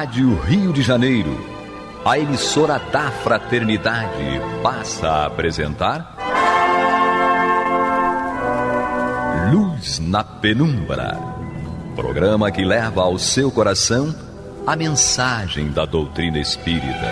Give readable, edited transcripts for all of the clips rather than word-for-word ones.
Rádio Rio de Janeiro, a emissora da Fraternidade, passa a apresentar Luz na Penumbra, programa que leva ao seu coração a mensagem da doutrina espírita.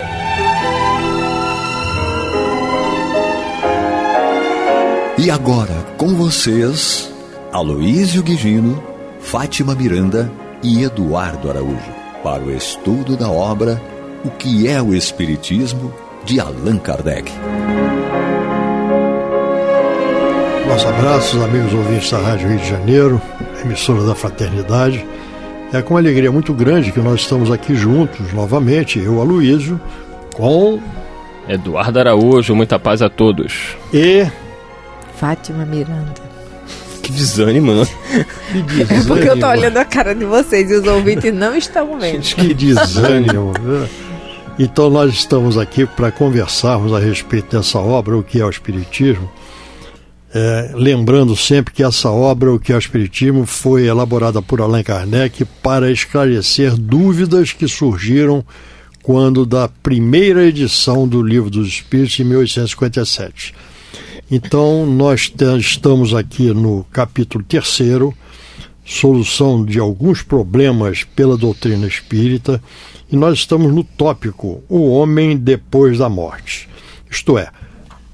E agora, com vocês, Aloísio Guigino, Fátima Miranda e Eduardo Araújo, para o estudo da obra O que é o Espiritismo, de Allan Kardec. Nossos abraços, amigos ouvintes da Rádio Rio de Janeiro, emissora da Fraternidade. É com uma alegria muito grande que nós estamos aqui juntos novamente, eu, Aloísio, com Eduardo Araújo. Muita paz a todos. E Fátima Miranda. Que desânimo, né? Que desânimo. É porque eu tô olhando a cara de vocês e os ouvintes não estão vendo. Que desânimo. Então nós estamos aqui para conversarmos a respeito dessa obra, O que é o Espiritismo. Lembrando sempre que essa obra, O que é o Espiritismo, foi elaborada por Allan Kardec para esclarecer dúvidas que surgiram quando da primeira edição do Livro dos Espíritos, em 1857. Então, nós estamos aqui no capítulo 3º, solução de alguns problemas pela doutrina espírita, e nós estamos no tópico, o homem depois da morte. Isto é,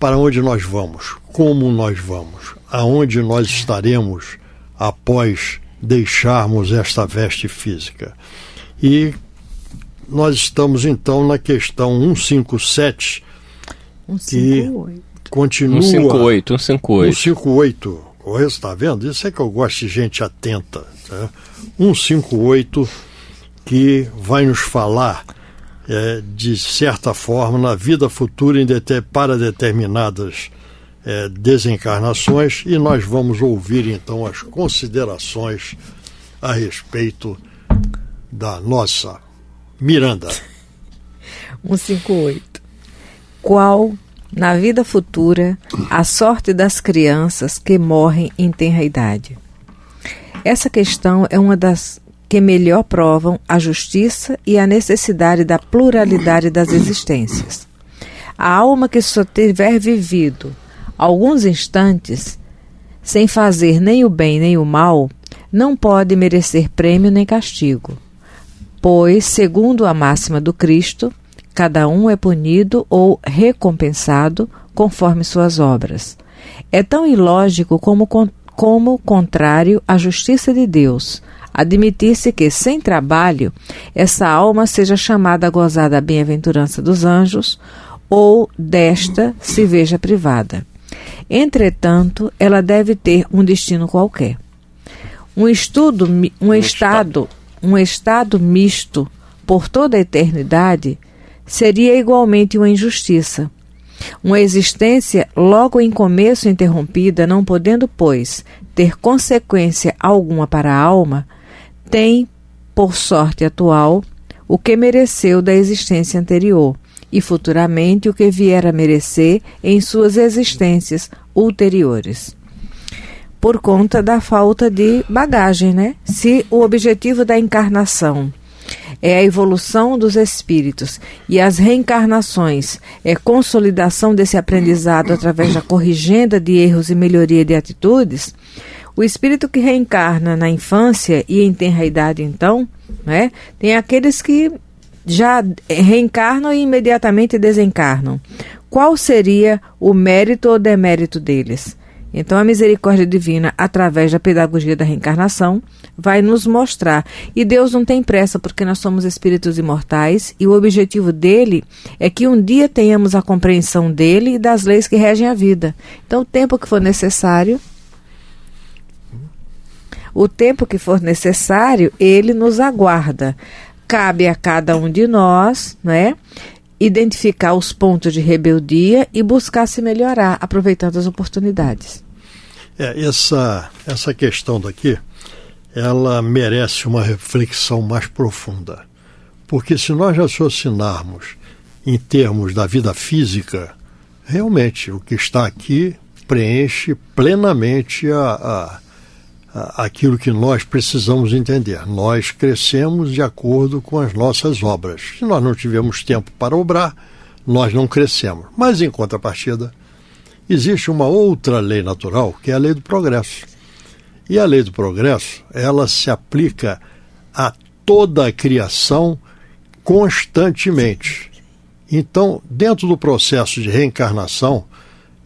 para onde nós vamos, como nós vamos, aonde nós estaremos após deixarmos esta veste física. E nós estamos então na questão 157, que continua... 158. 158. Você está vendo? Isso é que eu gosto de gente atenta. Tá? 158, que vai nos falar, de certa forma, na vida futura para determinadas desencarnações, e nós vamos ouvir então as considerações a respeito da nossa Miranda. 158. Qual, na vida futura, a sorte das crianças que morrem em tenra idade? Essa questão é uma das que melhor provam a justiça e a necessidade da pluralidade das existências. A alma que só tiver vivido alguns instantes, sem fazer nem o bem nem o mal, não pode merecer prêmio nem castigo, pois, segundo a máxima do Cristo, cada um é punido ou recompensado conforme suas obras. É tão ilógico como contrário à justiça de Deus admitir-se que, sem trabalho, essa alma seja chamada a gozar da bem-aventurança dos anjos ou desta se veja privada. Entretanto, ela deve ter um destino qualquer. Um estado misto por toda a eternidade seria igualmente uma injustiça. Uma existência logo em começo interrompida, não podendo, pois, ter consequência alguma para a alma, tem, por sorte atual, o que mereceu da existência anterior e futuramente o que vier a merecer em suas existências ulteriores. Por conta da falta de bagagem, né? Se o objetivo da encarnação é a evolução dos espíritos e as reencarnações é consolidação desse aprendizado através da corrigenda de erros e melhoria de atitudes, o espírito que reencarna na infância e em tenra idade, então, né, tem aqueles que já reencarnam e imediatamente desencarnam. Qual seria o mérito ou demérito deles? Então, a misericórdia divina, através da pedagogia da reencarnação, vai nos mostrar. E Deus não tem pressa, porque nós somos espíritos imortais, e o objetivo dele é que um dia tenhamos a compreensão dele e das leis que regem a vida. Então, o tempo que for necessário, ele nos aguarda. Cabe a cada um de nós, né, identificar os pontos de rebeldia e buscar se melhorar, aproveitando as oportunidades. Essa questão daqui, ela merece uma reflexão mais profunda. Porque se nós raciocinarmos em termos da vida física, realmente o que está aqui preenche plenamente aquilo que nós precisamos entender. Nós crescemos de acordo com as nossas obras. Se nós não tivemos tempo para obrar, nós não crescemos. Mas, em contrapartida, existe uma outra lei natural, que é a lei do progresso. E a lei do progresso, ela se aplica a toda a criação constantemente. Então, dentro do processo de reencarnação,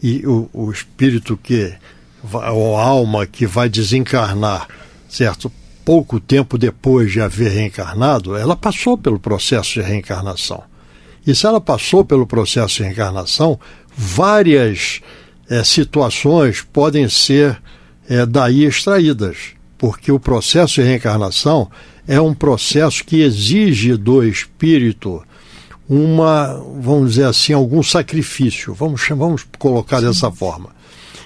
e o espírito ou a alma que vai desencarnar, certo? Pouco tempo depois de haver reencarnado, ela passou pelo processo de reencarnação. E se ela passou pelo processo de reencarnação, várias situações podem ser daí extraídas, porque o processo de reencarnação é um processo que exige do espírito vamos dizer assim, algum sacrifício, vamos colocar dessa forma.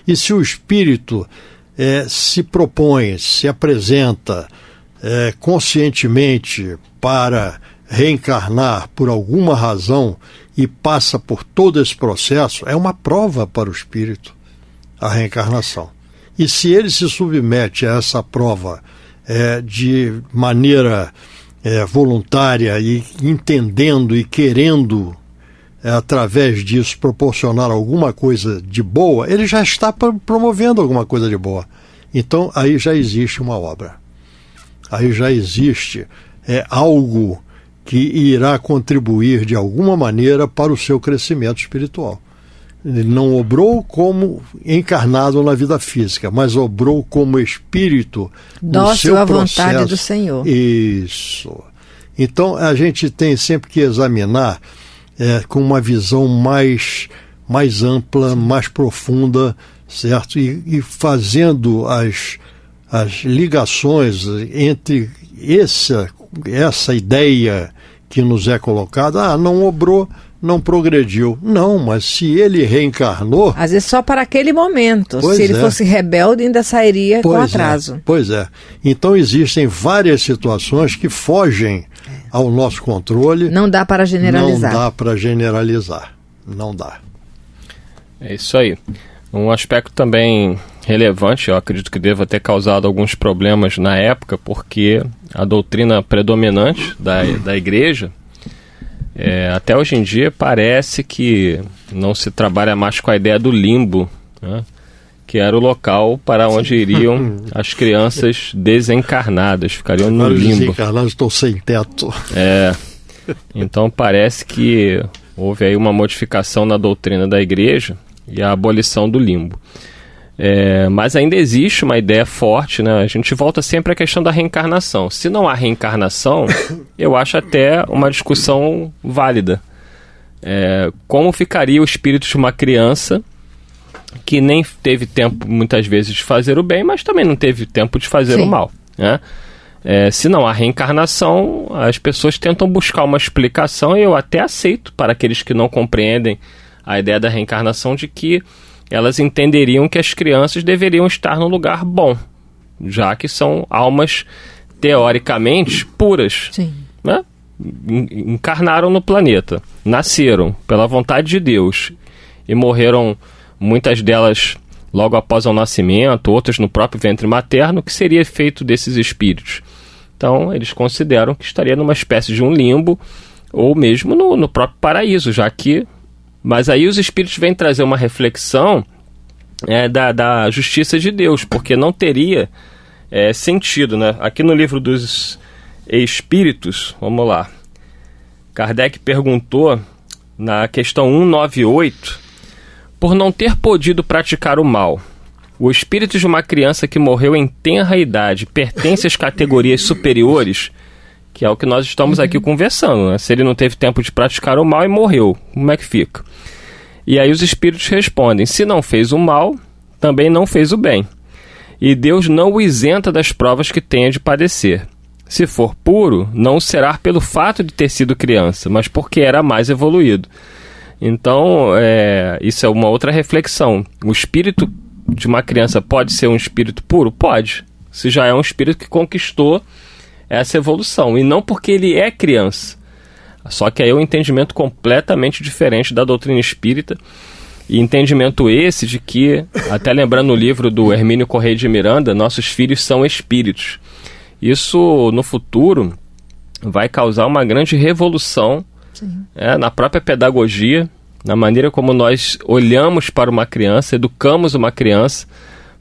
E se o espírito se propõe, se apresenta conscientemente para reencarnar por alguma razão e passa por todo esse processo, é uma prova para o espírito, a reencarnação. E se ele se submete a essa prova de maneira voluntária e entendendo e querendo, através disso, proporcionar alguma coisa de boa, ele já está promovendo alguma coisa de boa. Então, aí já existe uma obra. Aí já existe algo que irá contribuir de alguma maneira para o seu crescimento espiritual. Ele não obrou como encarnado na vida física, mas obrou como espírito no seu processo. Dócil à vontade do Senhor. Isso. Então, a gente tem sempre que examinar com uma visão mais ampla, mais profunda, certo? E fazendo as ligações entre essa ideia que nos é colocada, não obrou, não progrediu. Não, mas se ele reencarnou... Às vezes só para aquele momento. Se ele fosse rebelde, ainda sairia com atraso. Pois é. Então existem várias situações que fogem ao nosso controle. Não dá para generalizar. Não dá para generalizar. Não dá. É isso aí. Um aspecto também relevante, eu acredito que deva ter causado alguns problemas na época, porque a doutrina predominante da igreja, até hoje em dia, parece que não se trabalha mais com a ideia do limbo, né? Que era o local para onde iriam as crianças desencarnadas, ficariam no limbo. Os desencarnados estão sem teto. Então parece que houve aí uma modificação na doutrina da igreja e a abolição do limbo. Mas ainda existe uma ideia forte, né? A gente volta sempre à questão da reencarnação. Se não há reencarnação, eu acho até uma discussão válida. Como ficaria o espírito de uma criança que nem teve tempo, muitas vezes, de fazer o bem, mas também não teve tempo de fazer o mal, né? Se não há reencarnação, as pessoas tentam buscar uma explicação, e eu até aceito, para aqueles que não compreendem a ideia da reencarnação, de que elas entenderiam que as crianças deveriam estar num lugar bom, já que são almas teoricamente puras, né? Encarnaram no planeta, nasceram pela vontade de Deus e morreram, muitas delas logo após o nascimento, outras no próprio ventre materno. O que seria feito desses espíritos? Então eles consideram que estaria numa espécie de um limbo, ou mesmo no próprio paraíso, já que... Mas aí os espíritos vêm trazer uma reflexão da justiça de Deus, porque não teria sentido, né? Aqui no livro dos Espíritos, vamos lá, Kardec perguntou na questão 198, por não ter podido praticar o mal, o espírito de uma criança que morreu em tenra idade pertence às categorias superiores, que é o que nós estamos aqui conversando, né? Se ele não teve tempo de praticar o mal e morreu, como é que fica? E aí os espíritos respondem, se não fez o mal, também não fez o bem. E Deus não o isenta das provas que tenha de padecer. Se for puro, não será pelo fato de ter sido criança, mas porque era mais evoluído. Então, isso é uma outra reflexão. O espírito de uma criança pode ser um espírito puro? Pode. Se já é um espírito que conquistou essa evolução, e não porque ele é criança. Só que aí é um entendimento completamente diferente da doutrina espírita, E entendimento esse de que, até lembrando o livro do Hermínio Correia de Miranda, nossos filhos são espíritos. Isso, no futuro, vai causar uma grande revolução na própria pedagogia, na maneira como nós olhamos para uma criança, educamos uma criança,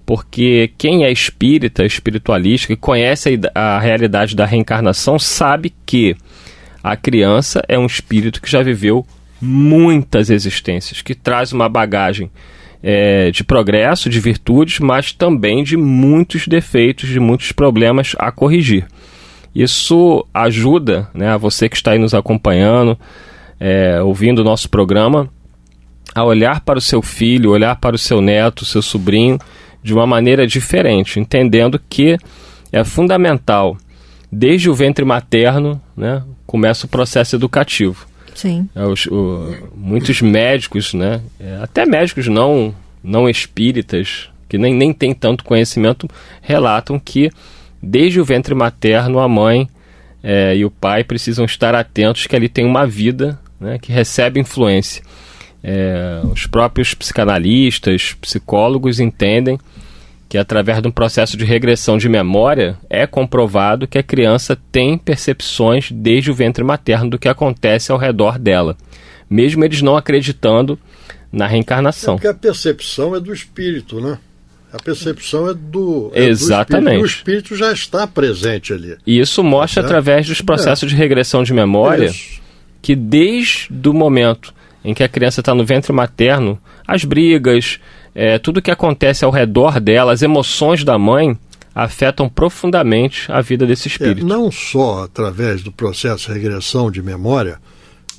porque quem é espírita, espiritualista, que conhece a realidade da reencarnação, sabe que a criança é um espírito que já viveu muitas existências, que traz uma bagagem de progresso, de virtudes, mas também de muitos defeitos, de muitos problemas a corrigir. Isso ajuda, né, a você que está aí nos acompanhando, ouvindo o nosso programa, a olhar para o seu filho, olhar para o seu neto, seu sobrinho, de uma maneira diferente, entendendo que é fundamental, desde o ventre materno, né, começa o processo educativo. Sim. Muitos médicos, né, até médicos não espíritas, que nem têm tanto conhecimento, relatam que desde o ventre materno a mãe e o pai precisam estar atentos que ali tem uma vida, né, que recebe influência. Os próprios psicanalistas, psicólogos entendem que através de um processo de regressão de memória é comprovado que a criança tem percepções desde o ventre materno do que acontece ao redor dela, mesmo eles não acreditando na reencarnação. Porque a percepção é do espírito, né? A percepção é do Exatamente. Do espírito. O espírito já está presente ali. E isso mostra através dos processos de regressão de memória que desde o momento em que a criança está no ventre materno, as brigas, tudo que acontece ao redor dela, as emoções da mãe, afetam profundamente a vida desse espírito. Não só através do processo de regressão de memória,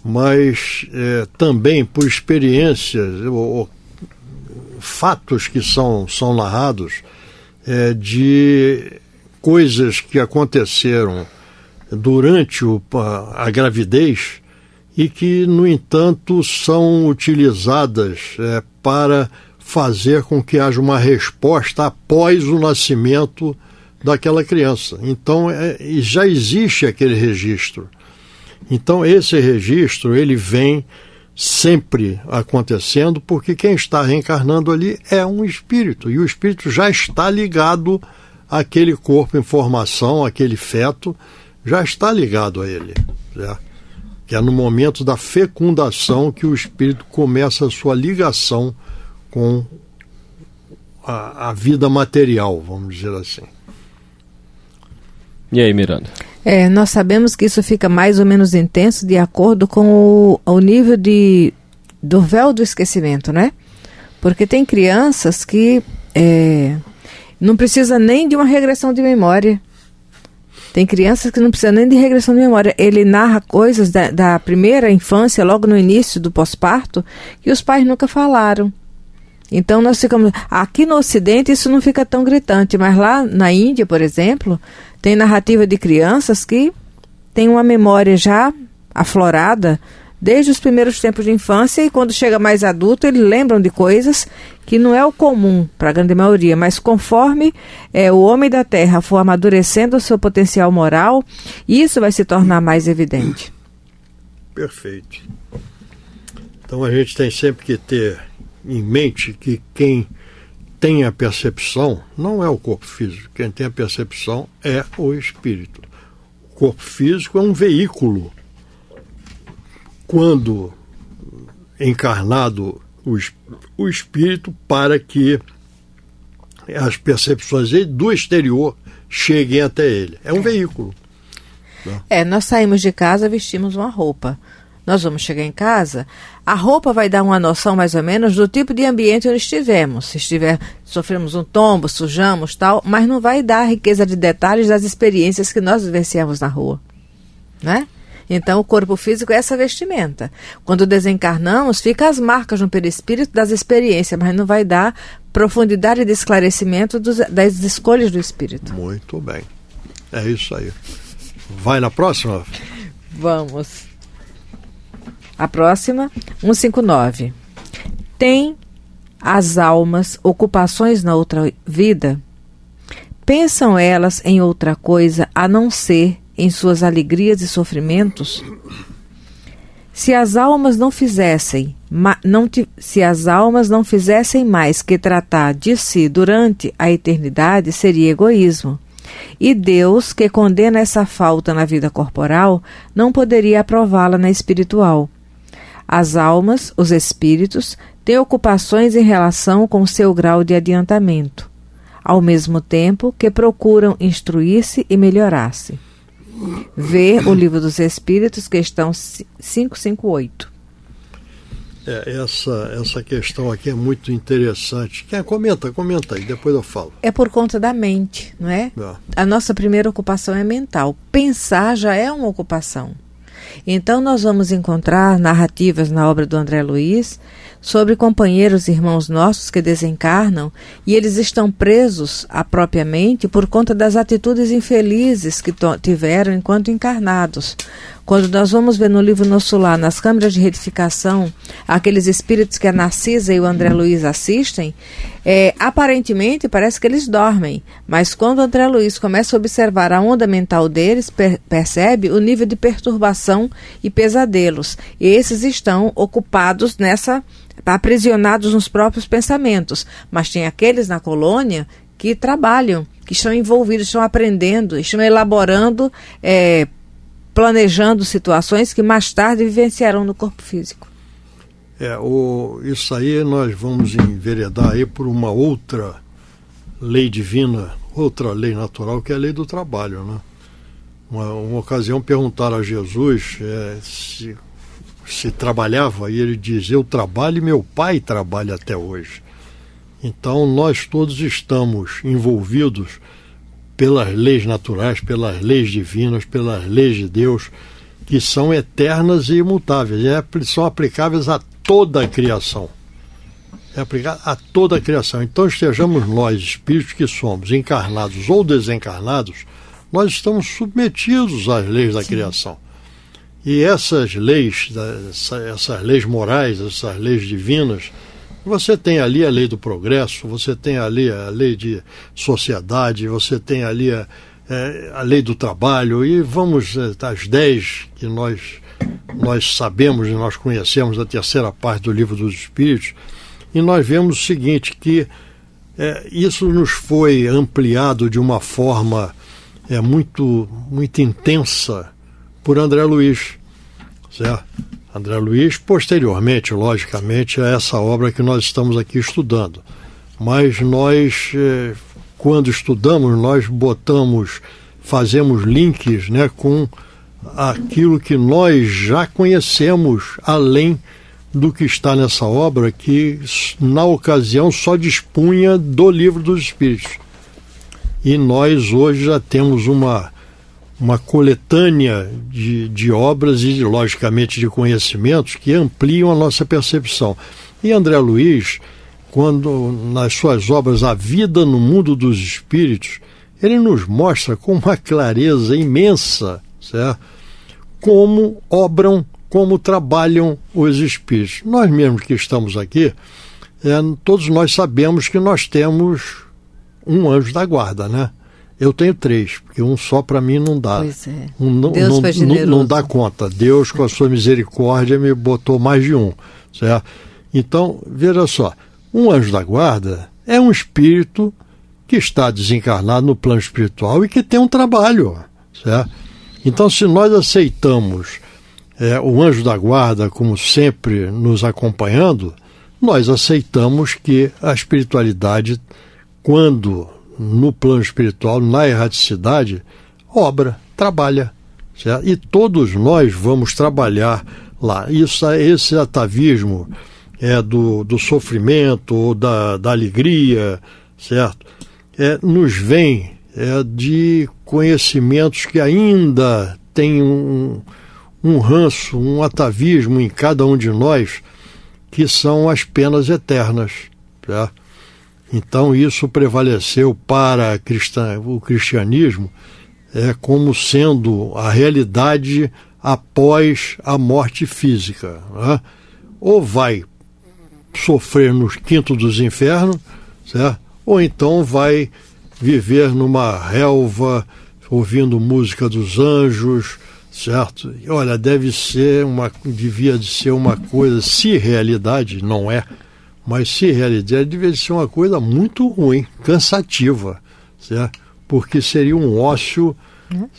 mas também por experiências ou fatos que são narrados de coisas que aconteceram durante a gravidez e que, no entanto, são utilizadas para fazer com que haja uma resposta após o nascimento daquela criança. Então, já existe aquele registro. Então, esse registro, ele vem sempre acontecendo, porque quem está reencarnando ali é um espírito, e o espírito já está ligado àquele corpo em formação, aquele feto, já está ligado a ele, né? Que é no momento da fecundação que o espírito começa a sua ligação com a vida material, vamos dizer assim. E aí, Miranda? Nós sabemos que isso fica mais ou menos intenso de acordo com o nível do véu do esquecimento, né? Porque tem crianças que não precisa nem de uma regressão de memória. Tem crianças que não precisam nem de regressão de memória. Ele narra coisas da primeira infância, logo no início do pós-parto, que os pais nunca falaram. Então nós ficamos... Aqui no Ocidente isso não fica tão gritante, mas lá na Índia, por exemplo, tem narrativa de crianças que têm uma memória já aflorada desde os primeiros tempos de infância, e quando chega mais adulto eles lembram de coisas que não é o comum para a grande maioria, mas conforme o homem da Terra for amadurecendo o seu potencial moral, isso vai se tornar mais evidente. Perfeito. Então a gente tem sempre que ter em mente que quem tem a percepção não é o corpo físico, quem tem a percepção é o espírito. O corpo físico é um veículo. Quando encarnado o espírito, para que as percepções do exterior cheguem até ele. É um veículo. Nós saímos de casa, vestimos uma roupa. Nós vamos chegar em casa, a roupa vai dar uma noção mais ou menos do tipo de ambiente onde estivemos. Se sofremos um tombo, sujamos, tal, mas não vai dar a riqueza de detalhes das experiências que nós vivenciamos na rua, né? Então, o corpo físico é essa vestimenta. Quando desencarnamos, fica as marcas no perispírito das experiências, mas não vai dar profundidade de esclarecimento das escolhas do espírito. Muito bem. É isso aí. Vai na próxima? Vamos. A próxima, 159. Tem as almas ocupações na outra vida? Pensam elas em outra coisa a não ser em suas alegrias e sofrimentos? Se as almas não fizessem mais que tratar de si durante a eternidade, seria egoísmo. E Deus, que condena essa falta na vida corporal, não poderia aprová-la na espiritual. As almas, os espíritos, têm ocupações em relação com seu grau de adiantamento, ao mesmo tempo que procuram instruir-se e melhorar-se. Vê o Livro dos Espíritos, questão 558. Essa questão aqui é muito interessante. Comenta aí, depois eu falo. É por conta da mente, não é? A nossa primeira ocupação é mental. Pensar já é uma ocupação. Então nós vamos encontrar narrativas na obra do André Luiz sobre companheiros e irmãos nossos que desencarnam e eles estão presos à própria mente por conta das atitudes infelizes que tiveram enquanto encarnados. Quando nós vamos ver no livro Nosso Lar, nas câmeras de retificação, aqueles espíritos que a Narcisa e o André Luiz assistem, aparentemente parece que eles dormem, mas quando o André Luiz começa a observar a onda mental deles, percebe o nível de perturbação e pesadelos. E esses estão ocupados aprisionados nos próprios pensamentos. Mas tem aqueles na colônia que trabalham, que estão envolvidos, estão aprendendo, estão elaborando, planejando situações que mais tarde vivenciarão no corpo físico. Isso aí nós vamos enveredar aí por uma outra lei divina, outra lei natural, que é a lei do trabalho, né? Uma ocasião perguntaram a Jesus se trabalhava, e ele diz: eu trabalho e meu pai trabalha até hoje. Então nós todos estamos envolvidos pelas leis naturais, pelas leis divinas, pelas leis de Deus, que são eternas e imutáveis, são aplicáveis a toda a criação. É aplicado a toda a criação. Então estejamos nós, espíritos que somos encarnados ou desencarnados, nós estamos submetidos às leis da criação. E essas leis morais, essas leis divinas, você tem ali a lei do progresso, você tem ali a lei de sociedade, você tem ali a lei do trabalho, e vamos às 10 que nós sabemos e nós conhecemos da terceira parte do Livro dos Espíritos, e nós vemos o seguinte, que isso nos foi ampliado de uma forma muito, muito intensa por André Luiz, certo? André Luiz, posteriormente, logicamente, a essa obra que nós estamos aqui estudando. Mas nós, quando estudamos, nós fazemos links, né, com aquilo que nós já conhecemos, além do que está nessa obra, que na ocasião só dispunha do Livro dos Espíritos. E nós hoje já temos uma coletânea de obras e, logicamente, de conhecimentos que ampliam a nossa percepção. E André Luiz, quando nas suas obras A Vida no Mundo dos Espíritos, ele nos mostra com uma clareza imensa, certo? Como obram, como trabalham os espíritos. Nós mesmos que estamos aqui, todos nós sabemos que nós temos um anjo da guarda, né? Eu tenho 3, porque um só para mim não dá. Pois é. Deus foi generoso. Não dá conta. Deus, com a sua misericórdia, me botou mais de um, certo? Então, veja só, um anjo da guarda é um espírito que está desencarnado no plano espiritual e que tem um trabalho, certo? Então, se nós aceitamos o anjo da guarda como sempre nos acompanhando, nós aceitamos que a espiritualidade, quando no plano espiritual, na erraticidade, trabalha, certo? E todos nós vamos trabalhar lá. Esse atavismo do sofrimento ou da alegria, certo? Nos vem de conhecimentos que ainda tem um ranço, um atavismo em cada um de nós, que são as penas eternas, certo? Então isso prevaleceu para o cristianismo como sendo a realidade após a morte física, né? Ou vai sofrer no quinto dos infernos, certo? Ou então vai viver numa relva, ouvindo música dos anjos, certo? E, olha, devia de ser uma coisa, se realidade não é, mas se realidade devia ser uma coisa muito ruim, cansativa, certo? Porque seria um ócio,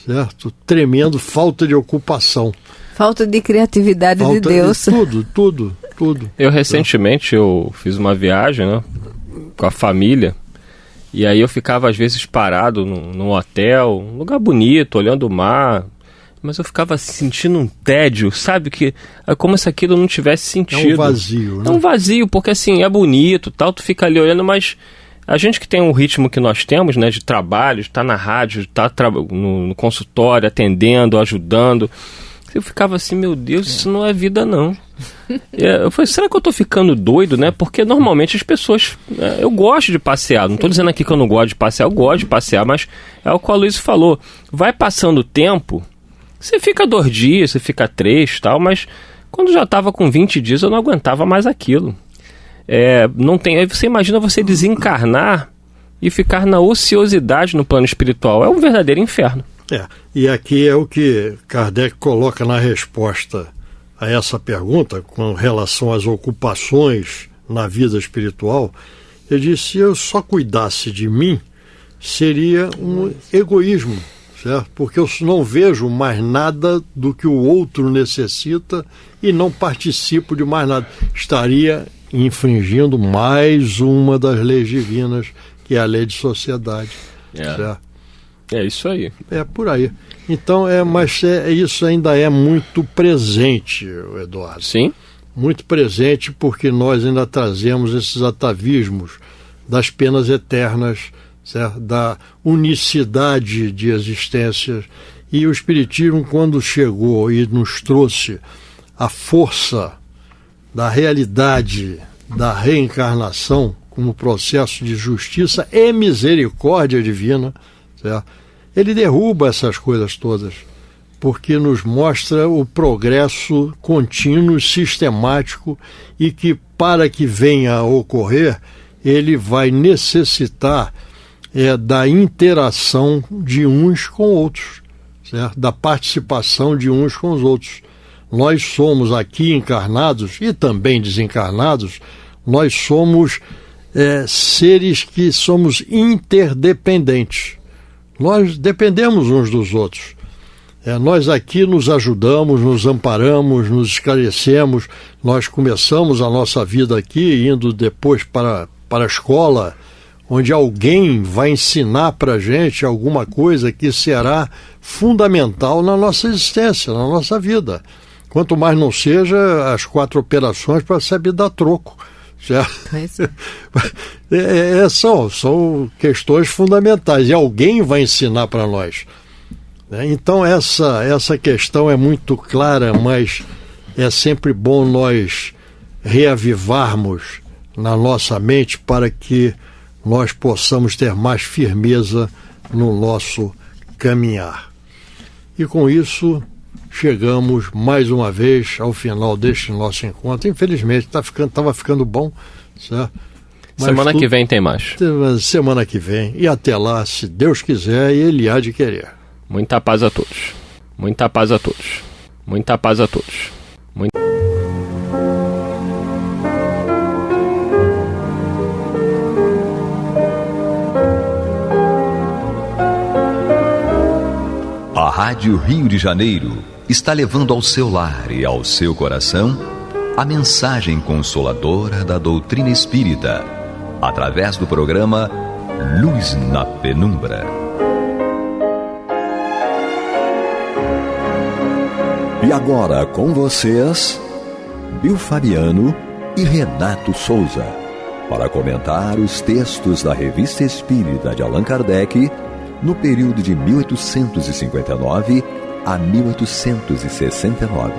certo? Tremendo, falta de ocupação. Falta de criatividade de Deus. Tudo. Eu recentemente eu fiz uma viagem, né, com a família, e aí eu ficava às vezes parado num hotel, um lugar bonito, olhando o mar, mas eu ficava sentindo um tédio, sabe? Que é como se aquilo não tivesse sentido. É um vazio, né? É um vazio, porque assim, é bonito, tal, tu fica ali olhando, mas a gente que tem um ritmo que nós temos, né, de trabalho, de estar na rádio, de estar no consultório, atendendo, ajudando, eu ficava assim, meu Deus, isso não é vida não. Eu falei, será que eu tô ficando doido, né? Porque normalmente as pessoas... eu gosto de passear, não tô dizendo aqui que eu não gosto de passear, eu gosto de passear, mas é o que a Luísa falou, vai passando o tempo, você fica 2 dias, você fica 3 e tal, mas quando já tava com 20 dias eu não aguentava mais aquilo. Não tem, aí você imagina você desencarnar e ficar na ociosidade no plano espiritual, é um verdadeiro inferno. E aqui é o que Kardec coloca na resposta a essa pergunta com relação às ocupações na vida espiritual. Ele disse, se eu só cuidasse de mim, seria um egoísmo, certo? Porque eu não vejo mais nada do que o outro necessita e não participo de mais nada. Estaria infringindo mais uma das leis divinas, que é a lei de sociedade, certo? É isso aí. É por aí. Então, mas isso ainda é muito presente, Eduardo. Sim. Muito presente, porque nós ainda trazemos esses atavismos das penas eternas, certo? Da unicidade de existências. E o Espiritismo, quando chegou e nos trouxe a força da realidade da reencarnação como processo de justiça e misericórdia divina, certo? Ele derruba essas coisas todas, porque nos mostra o progresso contínuo, sistemático, e que para que venha a ocorrer, ele vai necessitar da interação de uns com outros, certo? Da participação de uns com os outros. Nós somos aqui encarnados e também desencarnados, nós somos seres que somos interdependentes. Nós dependemos uns dos outros. Nós aqui nos ajudamos, nos amparamos, nos esclarecemos. Nós começamos a nossa vida aqui, indo depois para a escola, onde alguém vai ensinar para a gente alguma coisa que será fundamental na nossa existência, na nossa vida. Quanto mais não seja as 4 operações para saber dar troco. São questões fundamentais e alguém vai ensinar para nós. Então essa questão é muito clara, mas é sempre bom nós reavivarmos na nossa mente para que nós possamos ter mais firmeza no nosso caminhar. E com isso chegamos mais uma vez ao final deste nosso encontro. Infelizmente estava ficando bom, certo? Mas semana que vem tem mais. Semana que vem. E até lá, se Deus quiser, e Ele há de querer. Muita paz a todos. Muita paz a todos. Muita paz a todos. A Rádio Rio de Janeiro está levando ao seu lar e ao seu coração a mensagem consoladora da doutrina espírita, através do programa Luz na Penumbra. E agora com vocês, Bill Fabiano e Renato Souza, para comentar os textos da Revista Espírita de Allan Kardec no período de 1859 a 1869.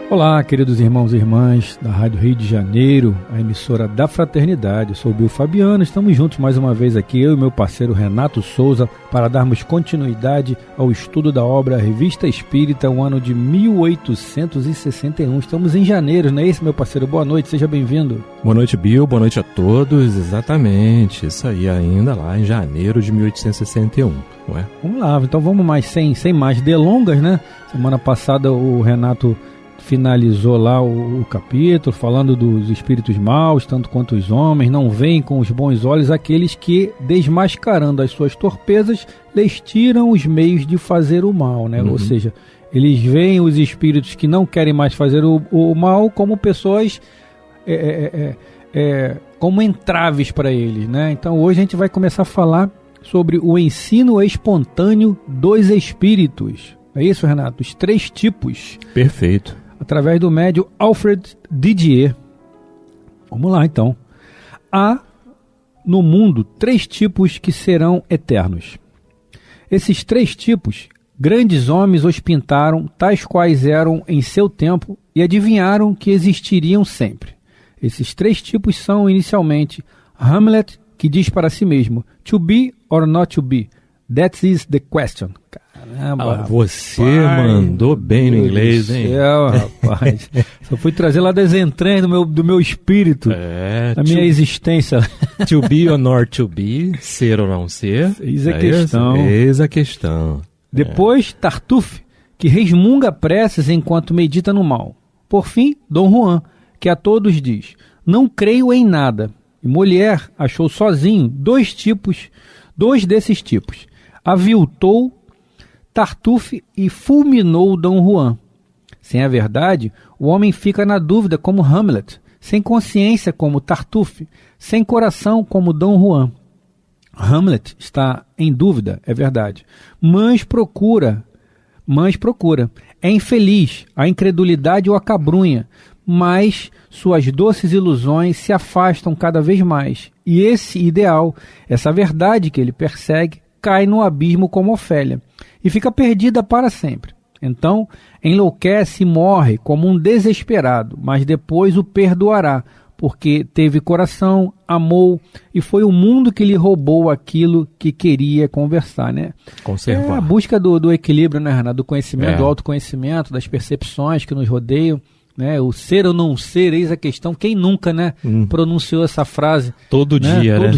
Olá, queridos irmãos e irmãs da Rádio Rio de Janeiro, a emissora da Fraternidade. Eu sou o Bill Fabiano, estamos juntos mais uma vez aqui, eu e meu parceiro Renato Souza, para darmos continuidade ao estudo da obra Revista Espírita, o ano de 1861. Estamos em janeiro, não é isso, meu parceiro? Boa noite, seja bem-vindo. Boa noite, Bill, boa noite a todos, exatamente, isso aí, ainda lá em janeiro de 1861, não é? Vamos lá, então vamos mais, sem mais delongas, né? Semana passada o Renato finalizou lá o capítulo falando dos espíritos maus, tanto quanto os homens, não veem com os bons olhos aqueles que, desmascarando as suas torpezas, lhes tiram os meios de fazer o mal, né? Ou seja, eles veem os espíritos que não querem mais fazer o mal como pessoas como entraves para eles, né? Então hoje a gente vai começar a falar sobre o ensino espontâneo dos espíritos. É isso, Renato? Os 3 tipos. Perfeito. Através do médium Alfred Didier. Vamos lá, então. Há no mundo 3 tipos que serão eternos. Esses 3 tipos, grandes homens os pintaram, tais quais eram em seu tempo, e adivinharam que existiriam sempre. Esses 3 tipos são, inicialmente, Hamlet, que diz para si mesmo, to be or not to be, that is the question. Caramba, você mandou bem no inglês, hein? Rapaz. Só fui trazer lá das entranhas do meu espírito, da minha existência. To be or not to be, ser ou não ser. Eis a questão. Eis a questão. Depois, Tartuffe, que resmunga preces enquanto medita no mal. Por fim, Dom Juan, que a todos diz, não creio em nada. E Molière achou sozinho 2 desses tipos. Aviltou Tartuffe e fulminou Dom Juan. Sem a verdade, o homem fica na dúvida como Hamlet, sem consciência como Tartuffe, sem coração como Dom Juan. Hamlet está em dúvida, é verdade, mas procura. É infeliz, a incredulidade o acabrunha, mas suas doces ilusões se afastam cada vez mais. E esse ideal, essa verdade que ele persegue, cai no abismo como Ofélia e fica perdida para sempre. Então, enlouquece e morre como um desesperado, mas depois o perdoará, porque teve coração, amou, e foi o mundo que lhe roubou aquilo que queria conversar, né? Conservar. É a busca do equilíbrio, né, Renato? Do conhecimento, do autoconhecimento, das percepções que nos rodeiam, né? O ser ou não ser, eis a questão. Quem nunca, né, pronunciou essa frase? Todo dia, né?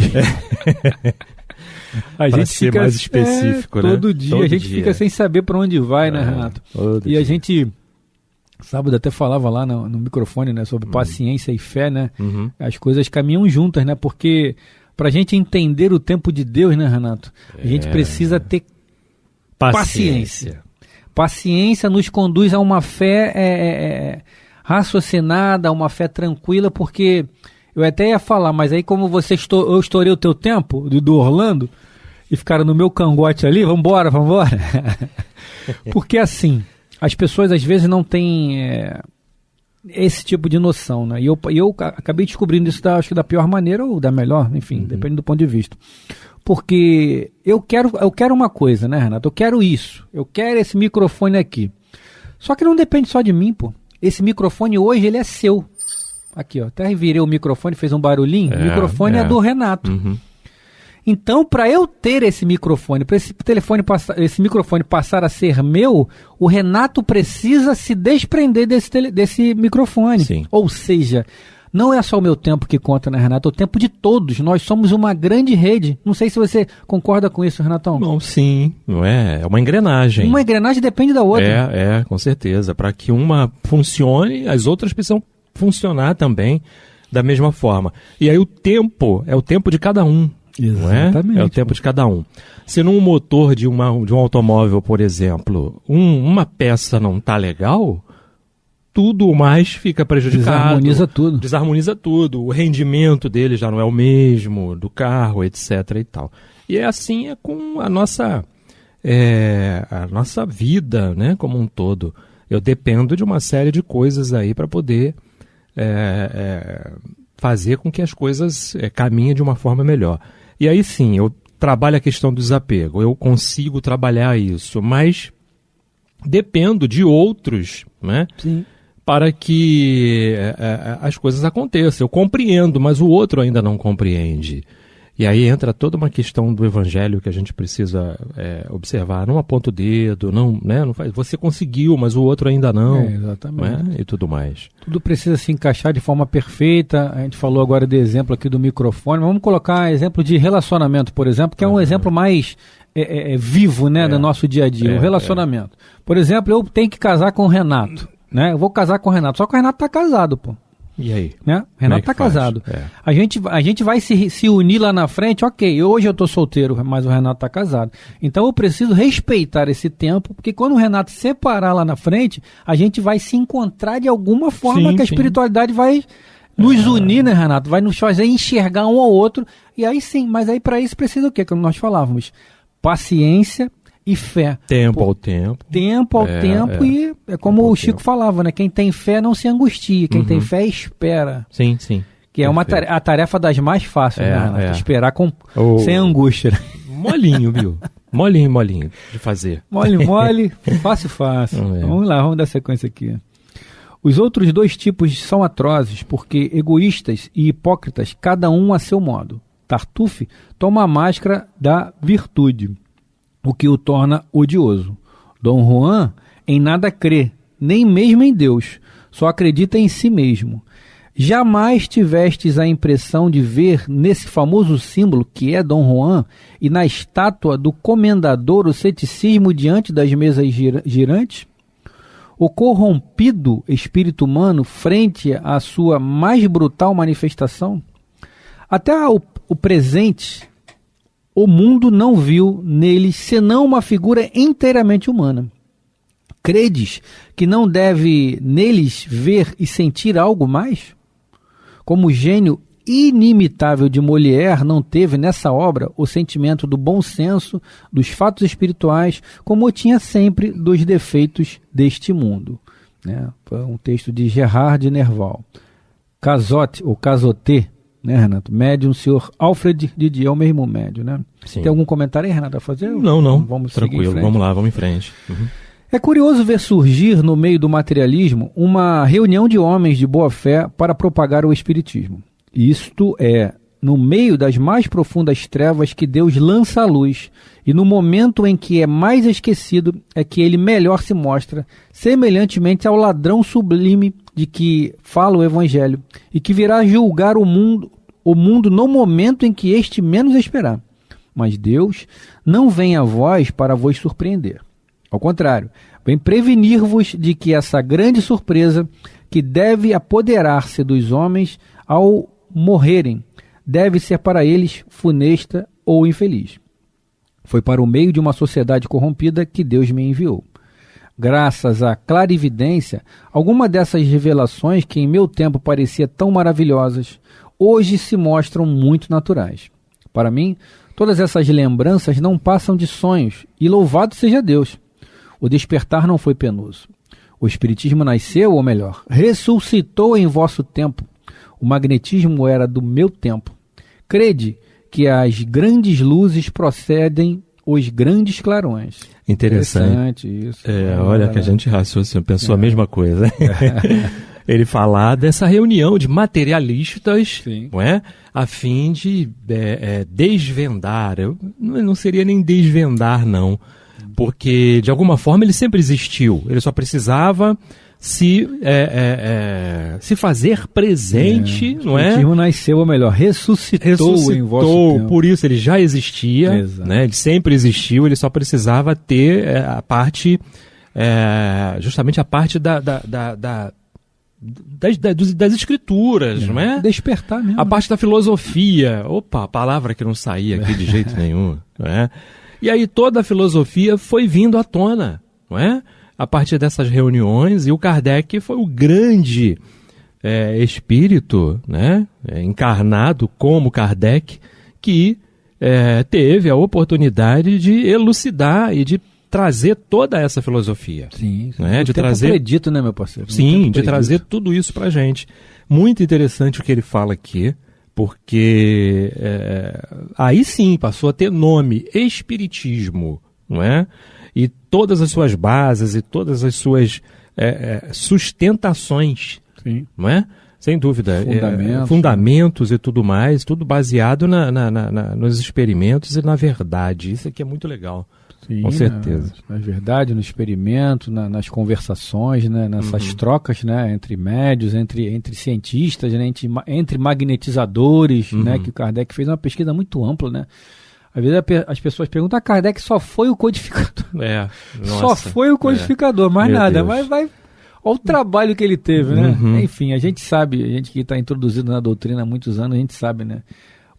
A gente ser fica mais específico, né? Todo dia a gente fica sem saber para onde vai, né, Renato? E a gente, sábado até falava lá no microfone, né, sobre paciência e fé, né? As coisas caminham juntas, né? Porque para a gente entender o tempo de Deus, né, Renato? A gente precisa ter paciência. Paciência nos conduz a uma fé raciocinada, a uma fé tranquila, porque eu até ia falar, mas aí como eu estourei o teu tempo, do Orlando, e ficaram no meu cangote ali, vambora. Porque assim, as pessoas às vezes não têm esse tipo de noção, né? E eu acabei descobrindo isso acho que da pior maneira ou da melhor, enfim, depende do ponto de vista. Porque eu quero uma coisa, né, Renato? Eu quero isso, eu quero esse microfone aqui. Só que não depende só de mim, pô. Esse microfone hoje, ele é seu. Aqui, ó, até virei o microfone, fez um barulhinho. O microfone é do Renato. Então, para eu ter esse microfone, para esse microfone passar a ser meu, o Renato precisa se desprender desse microfone. Sim. Ou seja, não é só o meu tempo que conta, né, Renato? É o tempo de todos. Nós somos uma grande rede. Não sei se você concorda com isso, Renatão. Não, sim. Não é uma engrenagem. Uma engrenagem depende da outra. Com certeza. Para que uma funcione, as outras precisam funcionar também da mesma forma. E aí o tempo é o tempo de cada um. Exatamente. É o tempo de cada um. Se num motor de um automóvel, por exemplo, uma peça não está legal, tudo mais fica prejudicado. Desarmoniza tudo. O rendimento dele já não é o mesmo, do carro, etc. e tal. E assim com a nossa vida, né, como um todo. Eu dependo de uma série de coisas aí para poder fazer com que as coisas caminhem de uma forma melhor. E aí sim, eu trabalho a questão do desapego, eu consigo trabalhar isso, mas dependo de outros, né, para que as coisas aconteçam. Eu compreendo, mas o outro ainda não compreende. E aí entra toda uma questão do evangelho que a gente precisa observar. Não aponta o dedo, não faz. Você conseguiu, mas o outro ainda não. Exatamente. E tudo mais. Tudo precisa se encaixar de forma perfeita. A gente falou agora de exemplo aqui do microfone. Vamos colocar exemplo de relacionamento, por exemplo, que é um exemplo mais vivo, né, do nosso dia a dia. O relacionamento. Por exemplo, eu tenho que casar com o Renato. Né? Eu vou casar com o Renato. Só que o Renato está casado, pô. E aí? Né? Renato está casado. A gente vai se unir lá na frente, ok, hoje eu estou solteiro, mas o Renato está casado. Então eu preciso respeitar esse tempo, porque quando o Renato separar lá na frente, a gente vai se encontrar de alguma forma, que a espiritualidade vai nos unir, né, Renato? Vai nos fazer enxergar um ao outro. E aí sim, mas aí para isso precisa o quê? Como nós falávamos, paciência e fé. Tempo ao tempo. Tempo ao tempo e é como o Chico falava, né? Quem tem fé não se angustia, quem tem fé espera. Sim. Que é a tarefa das mais fáceis, né, Renato? Esperar sem angústia. Molinho, viu? Molinho de fazer. Mole, fácil. Vamos lá, vamos dar sequência aqui. Os outros dois tipos são atrozes, porque egoístas e hipócritas, cada um a seu modo. Tartuffe toma a máscara da virtude, o que o torna odioso. Dom Juan em nada crê, nem mesmo em Deus, só acredita em si mesmo. Jamais tivestes a impressão de ver nesse famoso símbolo que é Dom Juan e na estátua do comendador o ceticismo diante das mesas girantes? O corrompido espírito humano frente à sua mais brutal manifestação? Até o presente, o mundo não viu neles senão uma figura inteiramente humana. Credes que não deve neles ver e sentir algo mais? Como o gênio inimitável de Molière não teve nessa obra o sentimento do bom senso, dos fatos espirituais, como tinha sempre dos defeitos deste mundo. Né? Foi um texto de Gerard de Nerval. Cazotte, ou Cazotte, né, Renato? Médium, senhor Alfred Didier, é o mesmo médium, né? Sim. Tem algum comentário aí, Renato, a fazer? Não. Vamos tranquilo, vamos lá, vamos em frente. É curioso ver surgir no meio do materialismo uma reunião de homens de boa fé para propagar o espiritismo. Isto é, no meio das mais profundas trevas que Deus lança a luz, e no momento em que é mais esquecido, é que ele melhor se mostra, semelhantemente ao ladrão sublime de que fala o Evangelho, e que virá julgar o mundo no momento em que este menos esperar. Mas Deus não vem a vós para vos surpreender. Ao contrário, vem prevenir-vos de que essa grande surpresa, que deve apoderar-se dos homens ao morrerem, deve ser para eles funesta ou infeliz. Foi para o meio de uma sociedade corrompida que Deus me enviou. Graças à clarividência, alguma dessas revelações que em meu tempo pareciam tão maravilhosas, hoje se mostram muito naturais. Para mim, todas essas lembranças não passam de sonhos, e louvado seja Deus. O despertar não foi penoso. O Espiritismo nasceu, ou melhor, ressuscitou em vosso tempo. O magnetismo era do meu tempo. Crede que as grandes luzes procedem os grandes clarões. Interessante isso. Olha que a gente pensou a mesma coisa. Ele falar dessa reunião de materialistas, não é? A fim de desvendar. Não seria nem desvendar, não. Porque, de alguma forma, ele sempre existiu. Ele só precisava se fazer presente, não é? O nasceu, ou melhor, ressuscitou em vosso tempo. Por isso ele já existia, né? Ele sempre existiu, ele só precisava ter a parte, justamente a parte das escrituras, não é? Despertar mesmo. A parte da filosofia. Opa, palavra que não saía aqui de jeito nenhum, não é? E aí toda a filosofia foi vindo à tona, não é? A partir dessas reuniões, e o Kardec foi o grande espírito, né, encarnado como Kardec, que teve a oportunidade de elucidar e de trazer toda essa filosofia. Sim, né, de trazer, acredito, né, meu parceiro? Sim, de trazer tudo isso pra gente. Muito interessante o que ele fala aqui, porque aí sim passou a ter nome, Espiritismo, não é? E todas as suas bases e todas as suas sustentações, sim, não é? Sem dúvida. Fundamentos e tudo mais, tudo baseado nos experimentos e na verdade. Isso aqui é muito legal. Sim, com certeza. Na verdade, no experimento, nas conversações, né, nessas trocas, né, entre médios, entre cientistas, né, entre magnetizadores, né, que o Kardec fez uma pesquisa muito ampla, né? Às vezes as pessoas perguntam, Kardec só foi o codificador. Só foi o codificador, mais nada. Deus. Mas olha o trabalho que ele teve, né? Enfim, a gente sabe, a gente que está introduzido na doutrina há muitos anos, a gente sabe, né?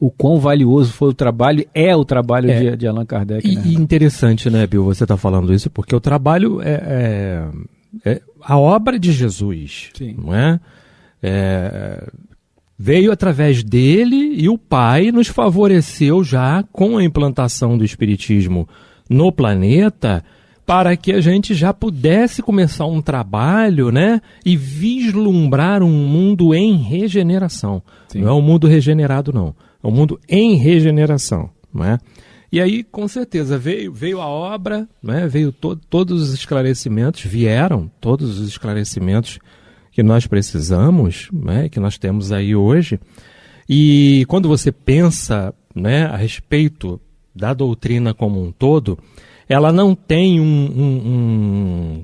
O quão valioso foi o trabalho, o trabalho de Allan Kardec. E interessante, né, Bill, você está falando isso, porque o trabalho é a obra de Jesus, sim, não é? Veio através dele e o Pai nos favoreceu já com a implantação do Espiritismo no planeta para que a gente já pudesse começar um trabalho, né, e vislumbrar um mundo em regeneração. Sim. Não é um mundo regenerado, não. É um mundo em regeneração, não é? E aí, com certeza, veio a obra, né? Veio todos os esclarecimentos, vieram todos os esclarecimentos que nós precisamos, né? Que nós temos aí hoje. E quando você pensa, né, a respeito da doutrina como um todo, ela não tem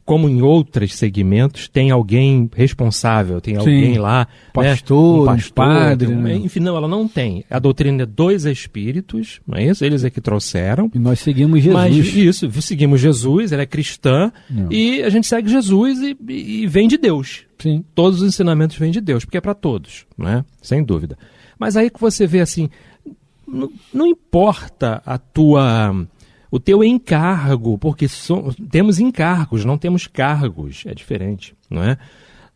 como em outros segmentos, tem alguém responsável, tem alguém lá, pastor, né? Um pastor, padre, né? Enfim, não, ela não tem. A doutrina é 2 espíritos, não é isso? Eles é que trouxeram. E nós seguimos Jesus. Mas isso, seguimos Jesus, ela é cristã, e a gente segue Jesus e vem de Deus. Sim. Todos os ensinamentos vêm de Deus, porque é para todos, né? Sem dúvida. Mas aí que você vê assim, não importa o teu encargo, porque temos encargos, não temos cargos, é diferente, não é?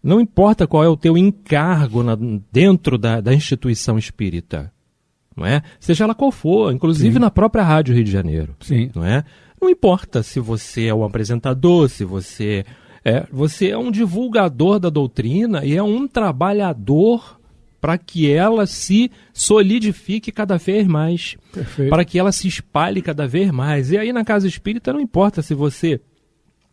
Não importa qual é o teu encargo dentro da instituição espírita, não é? Seja ela qual for, inclusive sim, na própria Rádio Rio de Janeiro, sim, não é? Não importa se você é um apresentador, se você é um divulgador da doutrina e é um trabalhador para que ela se solidifique cada vez mais, para que ela se espalhe cada vez mais. E aí na casa espírita não importa se você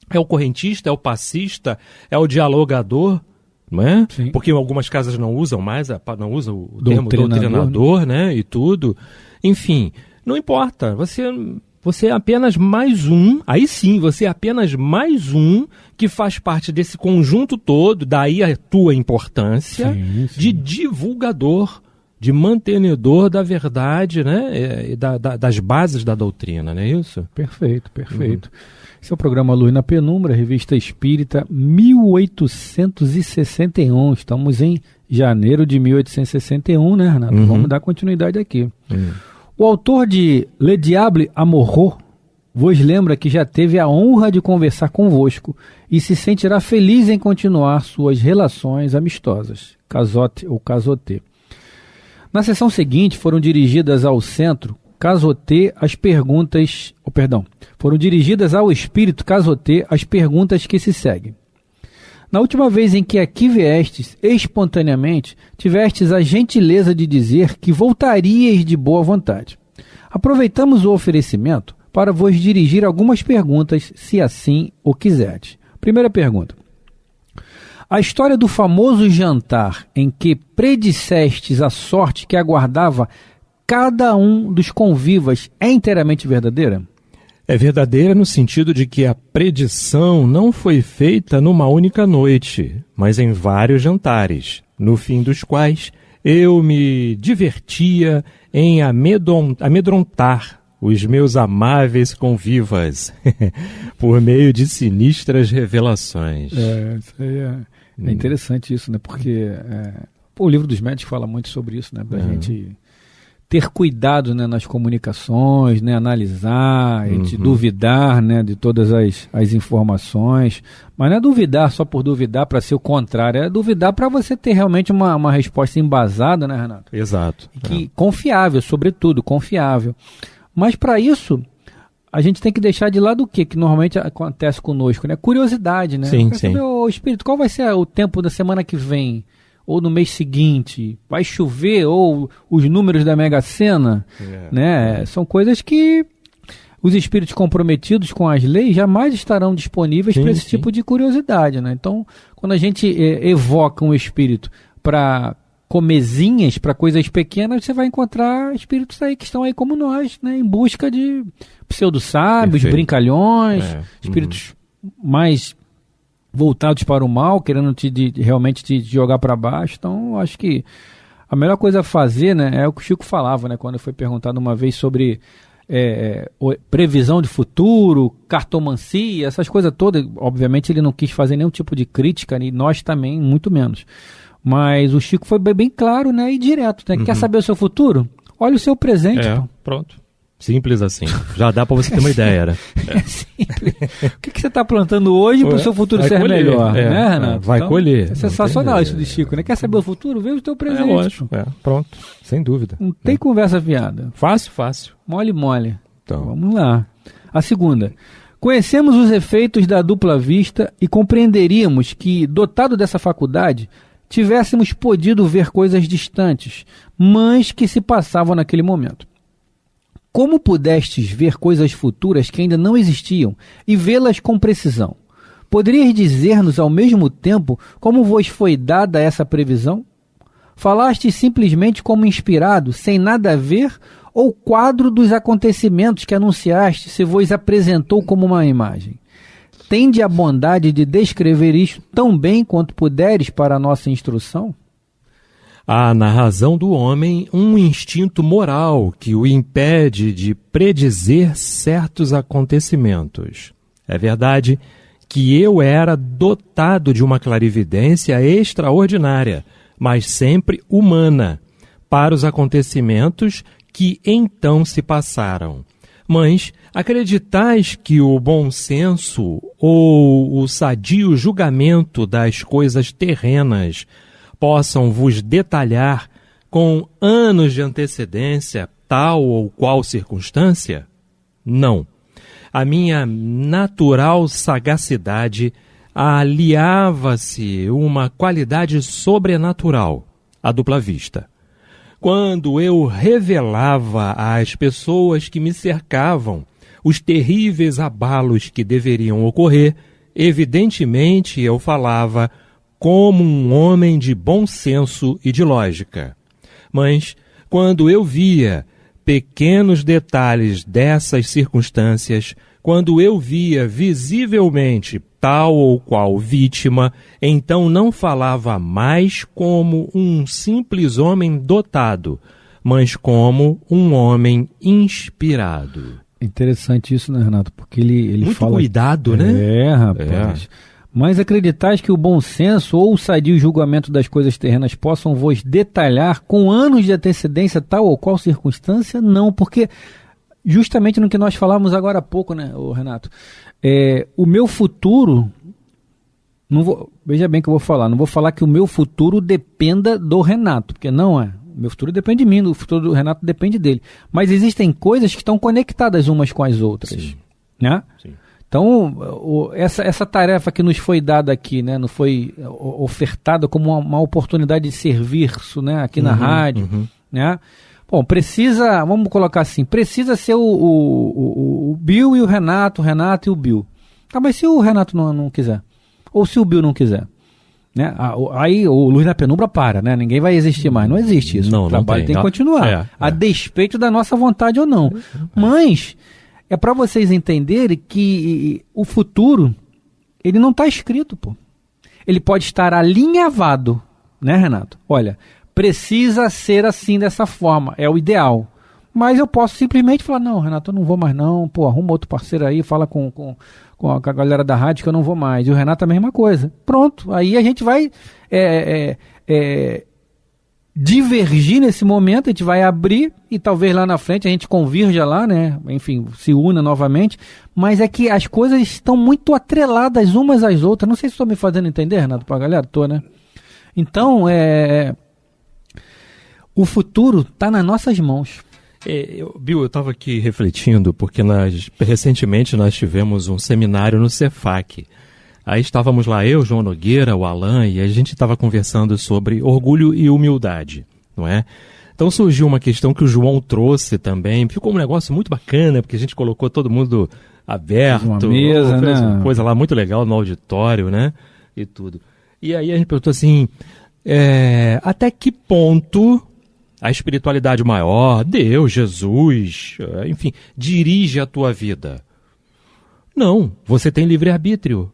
é o correntista, é o passista, é o dialogador, não é? Sim. Porque algumas casas não usam mais, não usam o termo doutrinador, né? E tudo. Enfim, não importa, você é apenas mais um, aí sim, você é apenas mais um que faz parte desse conjunto todo, daí a tua importância, sim, sim, de divulgador, de mantenedor da verdade, né, e das bases da doutrina, não é isso? Perfeito, perfeito. Esse é o programa Luz na Penumbra, Revista Espírita, 1861, estamos em janeiro de 1861, né, Renato? Vamos dar continuidade aqui. O autor de Le Diable Amoureux vos lembra que já teve a honra de conversar convosco e se sentirá feliz em continuar suas relações amistosas. Cazotte ou Cazotte. Na sessão seguinte foram dirigidas ao centro Cazotte as perguntas... foram dirigidas ao espírito Cazotte as perguntas que se seguem. Na última vez em que aqui viestes, espontaneamente, tivestes a gentileza de dizer que voltaríeis de boa vontade. Aproveitamos o oferecimento para vos dirigir algumas perguntas, se assim o quiserdes. Primeira pergunta. A história do famoso jantar em que predissestes a sorte que aguardava cada um dos convivas é inteiramente verdadeira? É verdadeira no sentido de que a predição não foi feita numa única noite, mas em vários jantares, no fim dos quais eu me divertia em amedrontar os meus amáveis convivas, por meio de sinistras revelações. Isso aí é interessante isso, né? Porque o Livro dos Médiuns fala muito sobre isso, né? Pra gente ter cuidado, né, nas comunicações, né, analisar, duvidar, né, de todas as informações, mas não é duvidar só por duvidar para ser o contrário, é duvidar para você ter realmente uma resposta embasada, né, Renato? Exato. Confiável, sobretudo, confiável. Mas para isso, a gente tem que deixar de lado o que normalmente acontece conosco, né? Curiosidade, né? Sim, saber, ô espírito, qual vai ser o tempo da semana que vem? Ou no mês seguinte, vai chover, ou os números da Mega Sena, né? São coisas que os espíritos comprometidos com as leis jamais estarão disponíveis para esse tipo de curiosidade, né? Então, quando a gente evoca um espírito para comezinhas, para coisas pequenas, você vai encontrar espíritos aí que estão aí como nós, né? Em busca de pseudo-sábios, brincalhões, espíritos mais voltados para o mal, querendo realmente te jogar para baixo. Então, eu acho que a melhor coisa a fazer, né, é o que o Chico falava, né, quando foi perguntado uma vez sobre previsão de futuro, cartomancia, essas coisas todas. Obviamente ele não quis fazer nenhum tipo de crítica, e nós também, muito menos. Mas o Chico foi bem claro, né, e direto, né? Quer saber o seu futuro? Olha o seu presente. Pronto. Simples assim. Já dá para você ter uma ideia, né? É simples. O que você está plantando hoje para o seu futuro ser melhor, né, Renato? Vai então, colher. É sensacional isso de Chico, né? Quer saber o futuro? Vê o teu presente. É lógico. Pronto. Sem dúvida. Não tem conversa fiada. Fácil. Mole. Então. Vamos lá. A segunda. Conhecemos os efeitos da dupla vista e compreenderíamos que, dotado dessa faculdade, tivéssemos podido ver coisas distantes, mas que se passavam naquele momento. Como pudestes ver coisas futuras que ainda não existiam e vê-las com precisão? Poderias dizer-nos ao mesmo tempo como vos foi dada essa previsão? Falaste simplesmente como inspirado, sem nada a ver, ou quadro dos acontecimentos que anunciaste se vos apresentou como uma imagem? Tende a bondade de descrever isto tão bem quanto puderes para a nossa instrução? Há na razão do homem um instinto moral que o impede de predizer certos acontecimentos. É verdade que eu era dotado de uma clarividência extraordinária, mas sempre humana, para os acontecimentos que então se passaram. Mas acreditais que o bom senso ou o sadio julgamento das coisas terrenas possam vos detalhar com anos de antecedência tal ou qual circunstância? Não. A minha natural sagacidade aliava-se uma qualidade sobrenatural, a dupla vista. Quando eu revelava às pessoas que me cercavam os terríveis abalos que deveriam ocorrer, evidentemente eu falava como um homem de bom senso e de lógica. Mas, quando eu via pequenos detalhes dessas circunstâncias, quando eu via visivelmente tal ou qual vítima, então não falava mais como um simples homem dotado, mas como um homem inspirado. Interessante isso, né, Renato? Porque ele muito fala... cuidado, né? Rapaz. Mas acreditais que o bom senso ou o sadio julgamento das coisas terrenas possam vos detalhar com anos de antecedência tal ou qual circunstância? Não, porque justamente no que nós falamos agora há pouco, né, Renato? O meu futuro, veja bem o que eu vou falar, não vou falar que o meu futuro dependa do Renato, porque não é. O meu futuro depende de mim, o futuro do Renato depende dele. Mas existem coisas que estão conectadas umas com as outras. Sim. Né? Sim. Então, essa tarefa que nos foi dada aqui, né, não foi ofertada como uma oportunidade de serviço, né, aqui na rádio, né? Bom, vamos colocar assim, precisa ser o Bill e o Renato e o Bill. Tá, mas se o Renato não quiser? Ou se o Bill não quiser? Né? Aí o Luz na Penumbra para, né? Ninguém vai existir mais. Não existe isso. O trabalho tem que continuar, a despeito da nossa vontade ou não. Mas é para vocês entenderem que o futuro, ele não está escrito, pô. Ele pode estar alinhavado, né, Renato? Olha, precisa ser assim, dessa forma, é o ideal. Mas eu posso simplesmente falar, não, Renato, eu não vou mais não, pô, arruma outro parceiro aí, fala com a galera da rádio que eu não vou mais. E o Renato a mesma coisa. Pronto, aí a gente vai divergir nesse momento, a gente vai abrir e talvez lá na frente a gente convirja lá, né? Enfim, se una novamente. Mas é que as coisas estão muito atreladas umas às outras. Não sei se estou me fazendo entender, Renato, pra galera? Tô, né? Então, o futuro está nas nossas mãos. Bill, eu estava aqui refletindo, porque recentemente nós tivemos um seminário no Cefac. Aí estávamos lá, eu, João Nogueira, o Alan, e a gente estava conversando sobre orgulho e humildade, não é? Então surgiu uma questão que o João trouxe também, ficou um negócio muito bacana, porque a gente colocou todo mundo aberto, uma mesa, fez né? Uma coisa lá muito legal no auditório, né? E tudo. E aí a gente perguntou assim, até que ponto a espiritualidade maior, Deus, Jesus, enfim, dirige a tua vida? Não, você tem livre-arbítrio,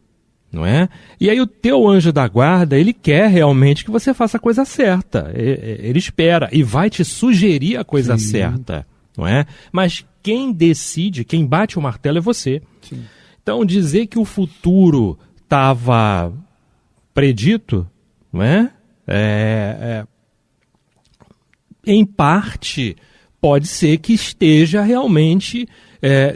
não é? E aí o teu anjo da guarda, ele quer realmente que você faça a coisa certa. Ele espera e vai te sugerir a coisa certa, não é? Mas quem decide, quem bate o martelo é você. Sim. Então dizer que o futuro estava predito, não é? Em parte, pode ser que esteja realmente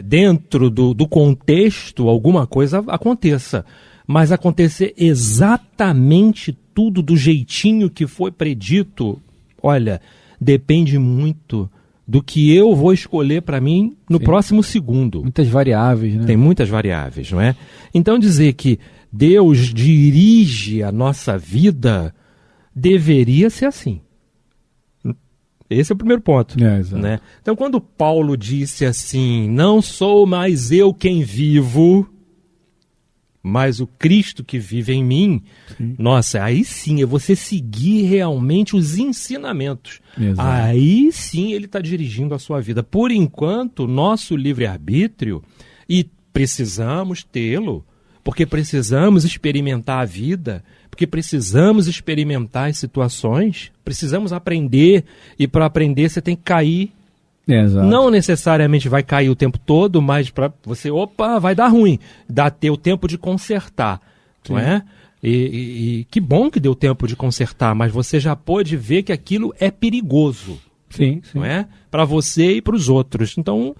dentro do contexto, alguma coisa aconteça. Mas acontecer exatamente tudo do jeitinho que foi predito, olha, depende muito do que eu vou escolher para mim no próximo segundo. Muitas variáveis, né? Tem muitas variáveis, não é? Então dizer que Deus dirige a nossa vida deveria ser assim. Esse é o primeiro ponto. Né? Então, quando Paulo disse assim, não sou mais eu quem vivo, mas o Cristo que vive em mim, nossa, aí sim é você seguir realmente os ensinamentos. Exato. Aí sim ele está dirigindo a sua vida. Por enquanto, nosso livre-arbítrio, e precisamos tê-lo, porque precisamos experimentar a vida, porque precisamos experimentar as situações, precisamos aprender, e para aprender você tem que cair. Exato. Não necessariamente vai cair o tempo todo, mas para você, vai dar ruim, dá ter o tempo de consertar, não é? E que bom que deu tempo de consertar, mas você já pode ver que aquilo é perigoso, não é? Para você e para os outros. Então,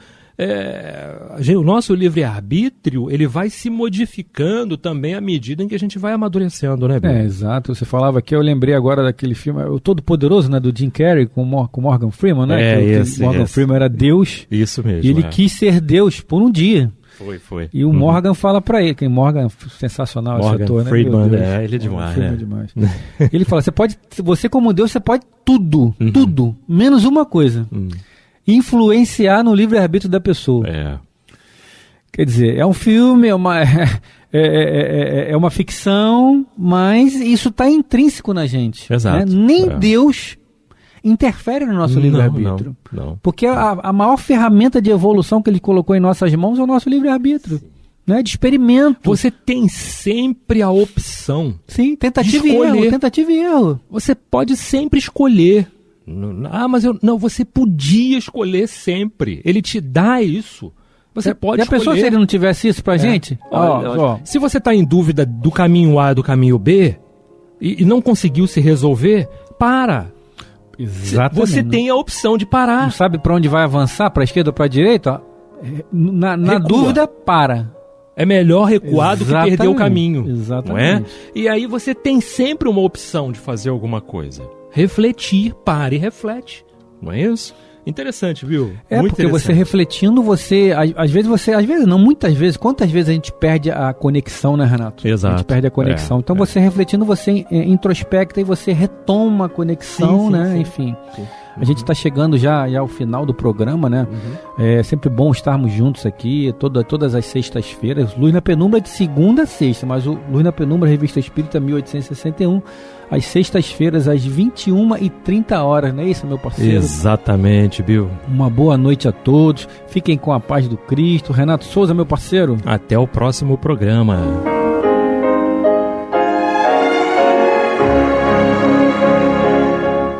o nosso livre-arbítrio, ele vai se modificando também à medida em que a gente vai amadurecendo, né, Bruno? Exato. Você falava aqui, eu lembrei agora daquele filme, o Todo-Poderoso, né, do Jim Carrey com Morgan Freeman, né? Morgan Freeman era Deus. Isso mesmo. E ele quis ser Deus por um dia. Foi. E o Morgan fala pra ele, que Morgan, sensacional Morgan esse ator, né? Freeman, ele é demais, né? Demais. Ele fala, você como Deus, você pode tudo, menos uma coisa. Influenciar no livre-arbítrio da pessoa. Quer dizer, é um filme, é uma ficção, mas isso está intrínseco na gente. Exato. Né? Nem Deus interfere no nosso livre-arbítrio. Não. Porque a maior ferramenta de evolução que ele colocou em nossas mãos é o nosso livre-arbítrio. Né? De experimento. Você tem sempre a opção. Sim, tentativa e erro. Você pode sempre escolher. Mas você podia escolher sempre. Ele te dá isso. Você pode escolher. E a pessoa, se ele não tivesse isso pra gente? Se você está em dúvida do caminho A e do caminho B e não conseguiu se resolver, para. Exatamente. Você tem a opção de parar. Não sabe para onde vai avançar, para a esquerda ou para a direita? Na dúvida, para. É melhor recuar do que perder o caminho. Exatamente. Não é? E aí você tem sempre uma opção de fazer alguma coisa. Refletir, para e reflete. Não é isso? Interessante, viu? Muito porque você refletindo, às vezes não, muitas vezes, quantas vezes a gente perde a conexão, né, Renato? Exato. A gente perde a conexão. Então você refletindo, você introspecta e você retoma a conexão, né? Sim. Enfim. Sim. A gente está chegando já ao final do programa, né? É sempre bom estarmos juntos aqui, todas as sextas-feiras. Luz na Penumbra de segunda a sexta, mas o Luz na Penumbra, Revista Espírita, 1861, às sextas-feiras, às 21h30, não é isso, meu parceiro? Exatamente, Bill. Uma boa noite a todos, fiquem com a paz do Cristo. Renato Souza, meu parceiro. Até o próximo programa.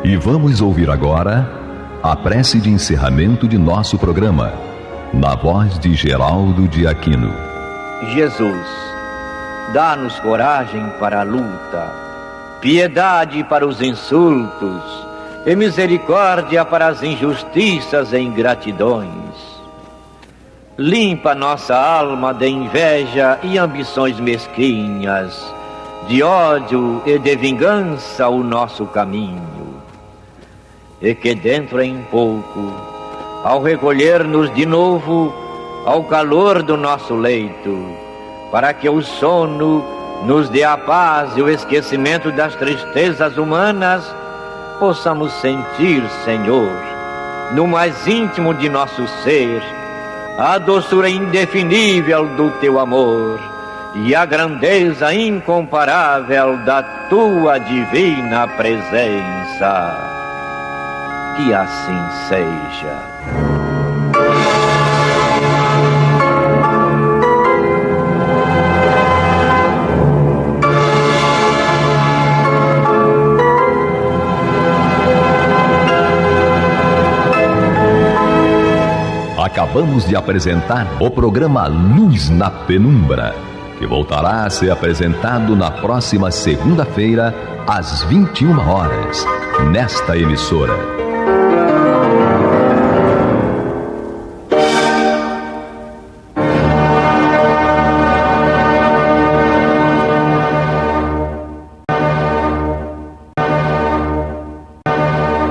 E vamos ouvir agora a prece de encerramento de nosso programa, na voz de Geraldo de Aquino. Jesus, dá-nos coragem para a luta, piedade para os insultos e misericórdia para as injustiças e ingratidões. Limpa nossa alma de inveja e ambições mesquinhas, de ódio e de vingança o nosso caminho. E que dentro em pouco, ao recolher-nos de novo ao calor do nosso leito, para que o sono nos dê a paz e o esquecimento das tristezas humanas, possamos sentir, Senhor, no mais íntimo de nosso ser, a doçura indefinível do teu amor e a grandeza incomparável da tua divina presença. Que assim seja. Acabamos de apresentar o programa Luz na Penumbra, que voltará a ser apresentado na próxima segunda-feira, às 21 horas, nesta emissora.